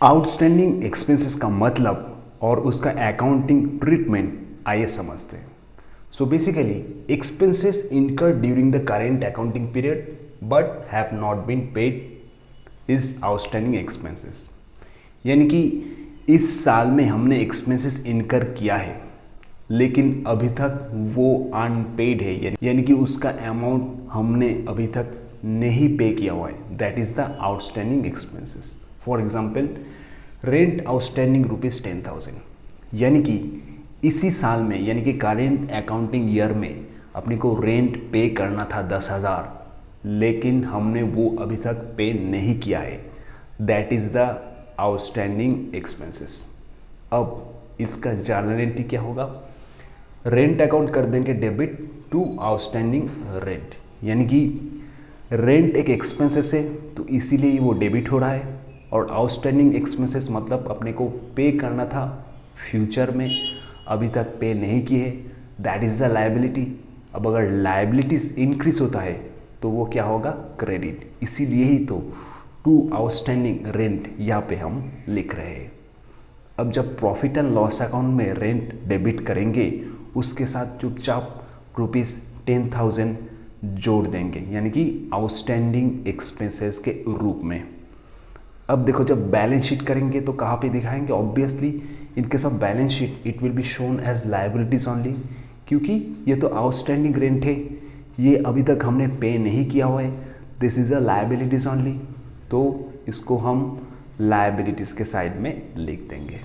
Outstanding expenses का मतलब और उसका अकाउंटिंग ट्रीटमेंट आइए समझते हैं। So basically expenses incurred during the current accounting period but have not been paid is outstanding expenses. यानी कि इस साल में हमने एक्सपेंसेस इनकर किया है लेकिन अभी तक वो अनपेड है, यानी कि उसका अमाउंट हमने अभी तक नहीं पे किया हुआ है। That is the outstanding expenses. For example rent outstanding ₹10,000, यानी कि इसी साल में यानी कि करेंट अकाउंटिंग ईयर में अपने को रेंट पे करना था 10,000 लेकिन हमने वो अभी तक पे नहीं किया है। That is the outstanding expenses. अब इसका जर्नल एंट्री क्या होगा? रेंट अकाउंट कर देंगे डेबिट टू आउटस्टैंडिंग रेंट, यानी कि रेंट एक एक्सपेंसेस है तो इसीलिए वो डेबिट हो रहा है, और आउटस्टैंडिंग एक्सपेंसेस मतलब अपने को पे करना था फ्यूचर में, अभी तक पे नहीं किए है। That is the liability. अब अगर लायबिलिटीज इंक्रीज होता है तो वो क्या होगा? क्रेडिट। इसीलिए ही तो टू आउटस्टैंडिंग रेंट यहाँ पे हम लिख रहे हैं। अब जब प्रॉफिट एंड लॉस अकाउंट में रेंट डेबिट करेंगे उसके साथ चुपचाप ₹10,000 जोड़ देंगे, यानी कि आउटस्टैंडिंग एक्सपेंसेस के रूप में। अब देखो जब बैलेंस शीट करेंगे तो कहाँ पे दिखाएंगे? Obviously in case of balance sheet it will be shown as liabilities only, क्योंकि ये तो आउटस्टैंडिंग रेंट है, ये अभी तक हमने पे नहीं किया हुआ है। This is a liabilities only, तो इसको हम लायबिलिटीज़ के साइड में लिख देंगे।